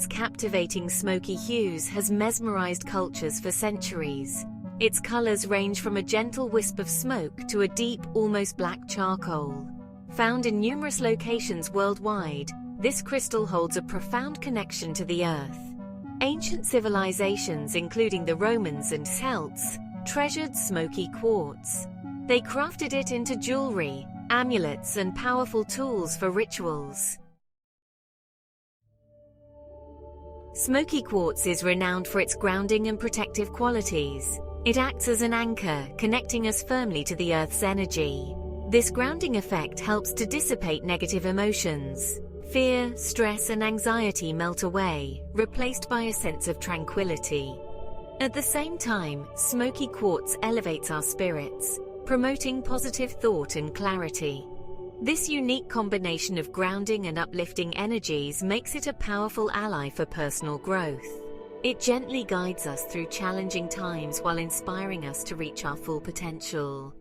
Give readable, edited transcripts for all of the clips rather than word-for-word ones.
Its captivating smoky hues has mesmerized cultures for centuries. Its colors range from a gentle wisp of smoke to a deep, almost black charcoal. Found in numerous locations worldwide, this crystal holds a profound connection to the earth. Ancient civilizations, including the Romans and Celts, treasured smoky quartz. They crafted it into jewelry, amulets, and powerful tools for rituals. Smoky quartz is renowned for its grounding and protective qualities. It acts as an anchor, connecting us firmly to the Earth's energy. This grounding effect helps to dissipate negative emotions. Fear, stress, and anxiety melt away, replaced by a sense of tranquility. At the same time, smoky quartz elevates our spirits, promoting positive thought and clarity. This unique combination of grounding and uplifting energies makes it a powerful ally for personal growth. It gently guides us through challenging times while inspiring us to reach our full potential.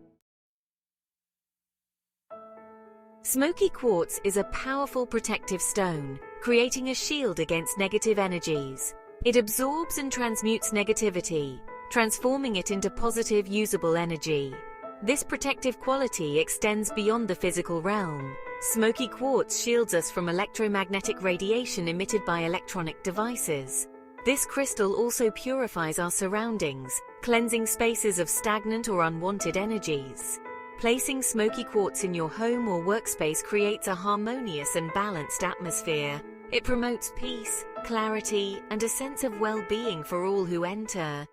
Smoky quartz is a powerful protective stone, creating a shield against negative energies. It absorbs and transmutes negativity, transforming it into positive, usable energy. This protective quality extends beyond the physical realm. Smoky quartz shields us from electromagnetic radiation emitted by electronic devices. This crystal also purifies our surroundings, cleansing spaces of stagnant or unwanted energies. Placing smoky quartz in your home or workspace creates a harmonious and balanced atmosphere. It promotes peace, clarity, and a sense of well-being for all who enter.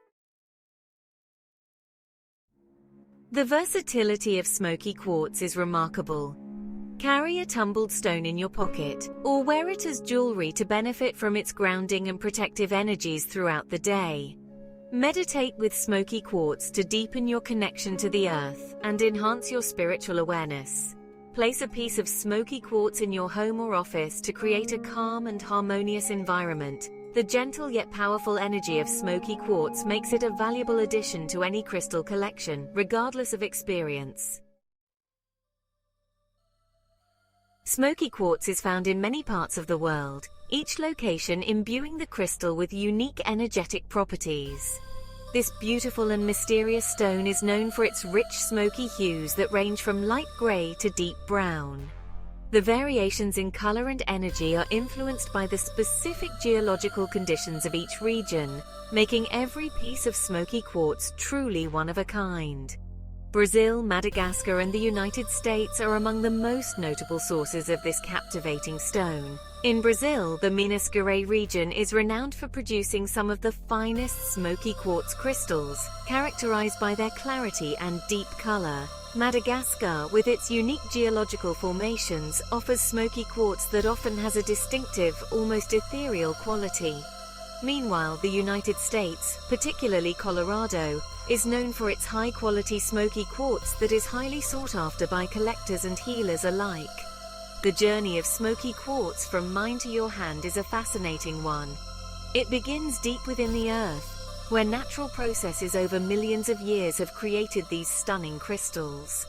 The versatility of smoky quartz is remarkable. Carry a tumbled stone in your pocket, or wear it as jewelry to benefit from its grounding and protective energies throughout the day. Meditate with smoky quartz to deepen your connection to the earth and enhance your spiritual awareness. Place a piece of smoky quartz in your home or office to create a calm and harmonious environment. The gentle yet powerful energy of smoky quartz makes it a valuable addition to any crystal collection, regardless of experience. Smoky quartz is found in many parts of the world, each location imbuing the crystal with unique energetic properties. This beautiful and mysterious stone is known for its rich smoky hues that range from light gray to deep brown. The variations in color and energy are influenced by the specific geological conditions of each region, making every piece of smoky quartz truly one of a kind. Brazil, Madagascar, and the United States are among the most notable sources of this captivating stone. In Brazil, the Minas Gerais region is renowned for producing some of the finest smoky quartz crystals, characterized by their clarity and deep color. Madagascar, with its unique geological formations, offers smoky quartz that often has a distinctive, almost ethereal quality. Meanwhile, the United States, particularly Colorado, is known for its high-quality smoky quartz that is highly sought after by collectors and healers alike. The journey of smoky quartz from mine to your hand is a fascinating one. It begins deep within the earth, where natural processes over millions of years have created these stunning crystals.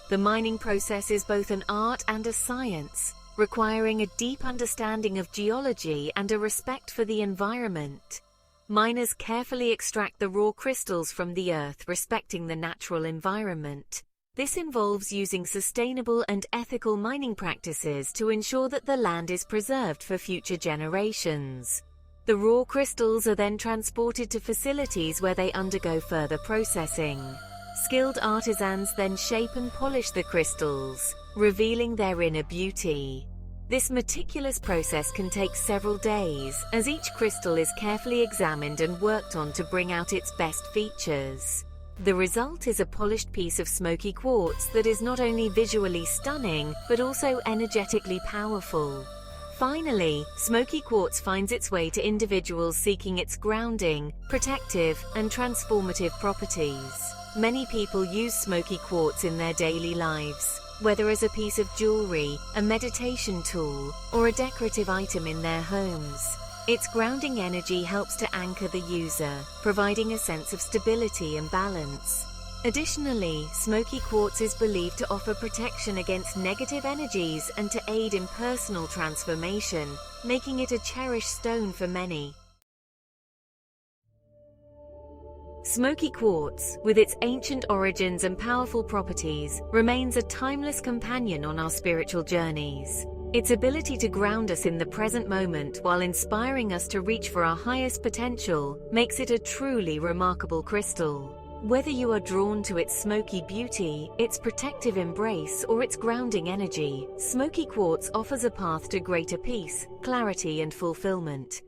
The mining process is both an art and a science, requiring a deep understanding of geology and a respect for the environment. Miners carefully extract the raw crystals from the earth, respecting the natural environment. This involves using sustainable and ethical mining practices to ensure that the land is preserved for future generations. The raw crystals are then transported to facilities where they undergo further processing. Skilled artisans then shape and polish the crystals, revealing their inner beauty. This meticulous process can take several days, as each crystal is carefully examined and worked on to bring out its best features. The result is a polished piece of smoky quartz that is not only visually stunning, but also energetically powerful. Finally, smoky quartz finds its way to individuals seeking its grounding, protective, and transformative properties. Many people use smoky quartz in their daily lives, whether as a piece of jewelry, a meditation tool, or a decorative item in their homes. Its grounding energy helps to anchor the user, providing a sense of stability and balance. Additionally, smoky quartz is believed to offer protection against negative energies and to aid in personal transformation, making it a cherished stone for many. Smoky quartz, with its ancient origins and powerful properties, remains a timeless companion on our spiritual journeys. Its ability to ground us in the present moment while inspiring us to reach for our highest potential makes it a truly remarkable crystal. Whether you are drawn to its smoky beauty, its protective embrace, or its grounding energy, smoky quartz offers a path to greater peace, clarity, and fulfillment.